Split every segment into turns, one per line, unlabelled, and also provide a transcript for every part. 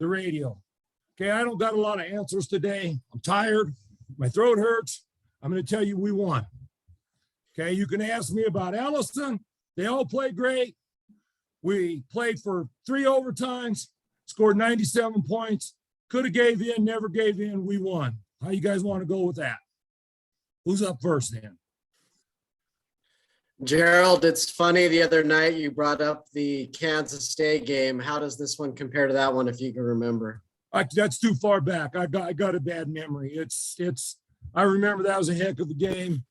the radio. Okay, I don't got a lot of answers today. I'm tired. My throat hurts. I'm going to tell you we won. Okay, you can ask me about Allison. They all played great. We played for 3 overtimes, scored 97 points. Could have gave in, never gave in. We won. How you guys want to go with that? Who's up first then?
Gerald, it's funny, the other night you brought up the Kansas State game. How does this one compare to that one, if you can remember?
That's too far back. I got a bad memory. I remember that was a heck of a game.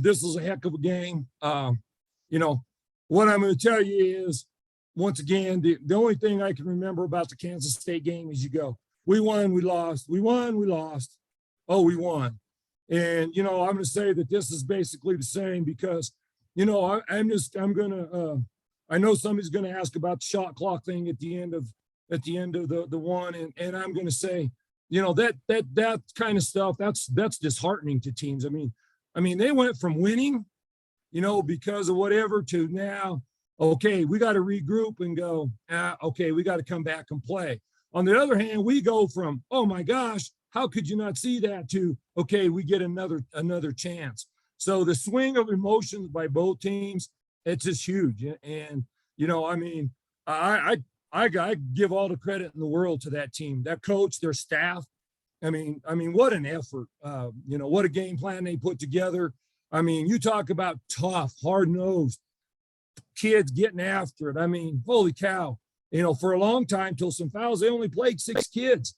This was a heck of a game. You know, what I'm going to tell you is, once again, the only thing I can remember about the Kansas State game is you go, we won, we lost, we won, we lost. Oh, we won. And, you know, I'm going to say that this is basically the same because, you know, I know somebody's going to ask about the shot clock thing at the end of the one. And I'm going to say, you know, that kind of stuff, that's disheartening to teams. I mean, they went from winning, you know, because of whatever to now, okay, we got to regroup and go, okay, we got to come back and play. On the other hand, we go from, oh my gosh, how could you not see that, to, okay, we get another chance. So the swing of emotions by both teams, it's just huge. And, you know, I mean, I give all the credit in the world to that team, that coach, their staff. I mean, what an effort, you know, what a game plan they put together. I mean, you talk about tough, hard-nosed kids getting after it. I mean, holy cow, you know, for a long time, till some fouls, they only played 6 kids.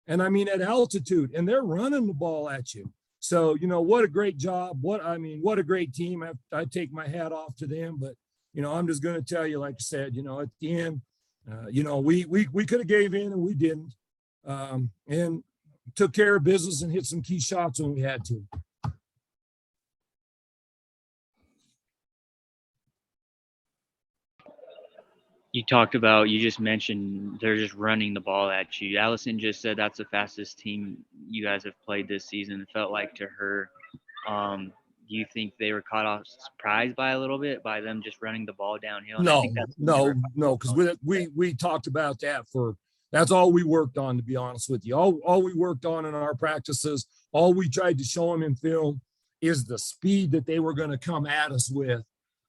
And I mean, at altitude, and they're running the ball at you. So, you know, what a great job. What a great team. I take my hat off to them. But, you know, I'm just going to tell you, like I said, you know, at the end, you know, we could have gave in and we didn't. And took care of business and hit some key shots when we had to.
You just mentioned they're just running the ball at you. Allison just said that's the fastest team you guys have played this season. It felt like to her. Do you think they were caught off surprise by a little bit by them just running the ball downhill?
No, because we talked about that that's all we worked on, to be honest with you. All we worked on in our practices, all we tried to show them in film is the speed that they were going to come at us with.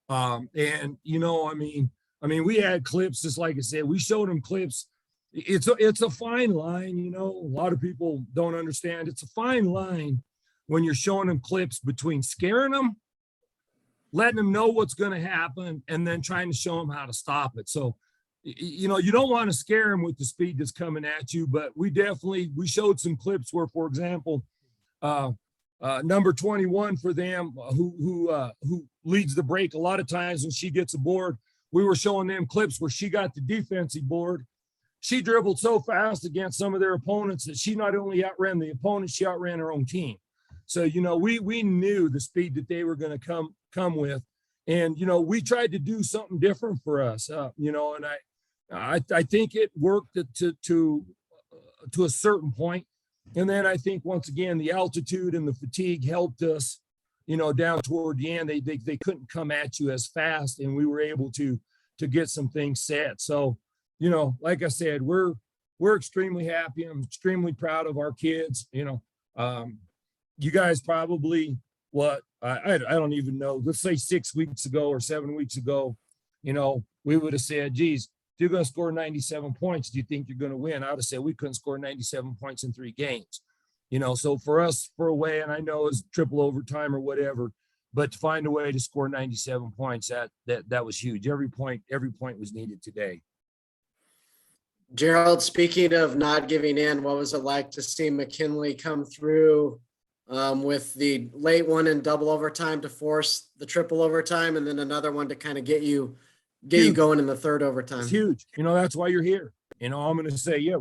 And, you know, I mean, we had clips, just like I said, we showed them clips. It's a fine line, you know, a lot of people don't understand. It's a fine line when you're showing them clips between scaring them, letting them know what's going to happen, and then trying to show them how to stop it. So, you know, you don't want to scare them with the speed that's coming at you, but we showed some clips where, for example, number 21 for them, who leads the break a lot of times when she gets aboard, we were showing them clips where she got the defensive board. She dribbled so fast against some of their opponents that she not only outran the opponent, she outran her own team. So, you know, we knew the speed that they were going to come with. And, you know, we tried to do something different for us, you know, and I think it worked to a certain point. And then I think, once again, the altitude and the fatigue helped us, you know, down toward the end. They couldn't come at you as fast, and we were able to get some things set. So, you know, like I said, we're extremely happy. I'm extremely proud of our kids. You know, you guys probably, I don't even know, let's say 6 weeks ago or 7 weeks ago, you know, we would have said, geez, if you're going to score 97 points, do you think you're going to win? I would have said we couldn't score 97 points in 3 games. You know, so for us, for a way, and I know it's triple overtime or whatever, but to find a way to score 97 points, that was huge. Every point was needed today.
Gerald, speaking of not giving in, what was it like to see McKinley come through with the late one in double overtime to force the triple overtime, and then another one to kind of get you going in the third overtime?
It's huge. You know, that's why you're here. You know, I'm going to say, yeah,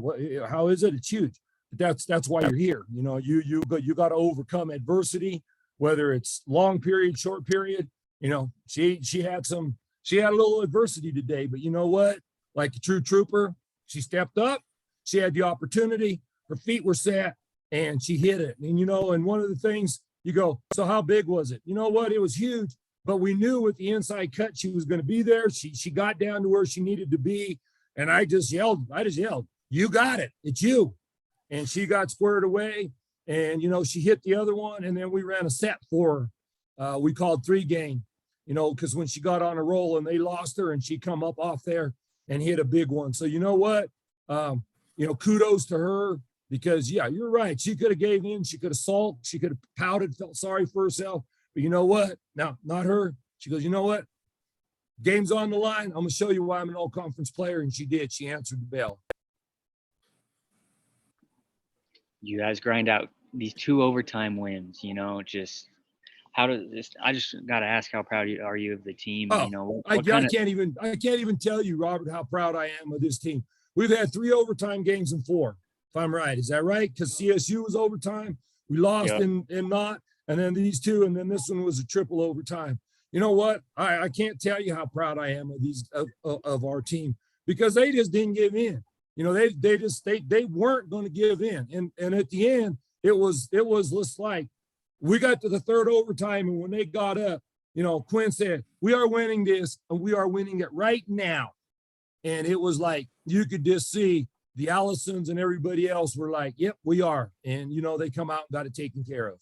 how is it? It's huge. That's why you're here. You know, you got to overcome adversity, whether it's long period, short period. You know, she had a little adversity today, but you know what? Like a true trooper, she stepped up. She had the opportunity. Her feet were set, and she hit it. And, you know, and one of the things you go, so how big was it? You know what? It was huge, but we knew with the inside cut, she was going to be there. She got down to where she needed to be. And I just yelled, you got it. It's you. And she got squared away. And, you know, she hit the other one. And then we ran a set for her. We called 3-game, you know, because when she got on a roll and they lost her and she come up off there and hit a big one. So, you know what? You know, kudos to her because, yeah, you're right. She could have gave in. She could have sulked. She could have pouted, felt sorry for herself. But you know what? No, not her. She goes, you know what? Game's on the line. I'm going to show you why I'm an all-conference player. And she did. She answered the bell.
You guys grind out these 2 overtime wins, you know, just how does this, I just got to ask, how proud are you of the team?
Oh,
You know,
I
what kind of,
can't even tell you, Robert, how proud I am of this team. We've had 3 overtime games in 4, if I'm right. Is that right? Because CSU was overtime. We lost in not, and then these 2, and then this one was a triple overtime. You know what? I can't tell you how proud I am of these of our team because they just didn't give in. You know, they weren't going to give in. And at the end, it was just like we got to the 3rd overtime, and when they got up, you know, Quinn said, "We are winning this, and we are winning it right now." And it was like you could just see the Allisons and everybody else were like, "Yep, we are." And you know, they come out and got it taken care of.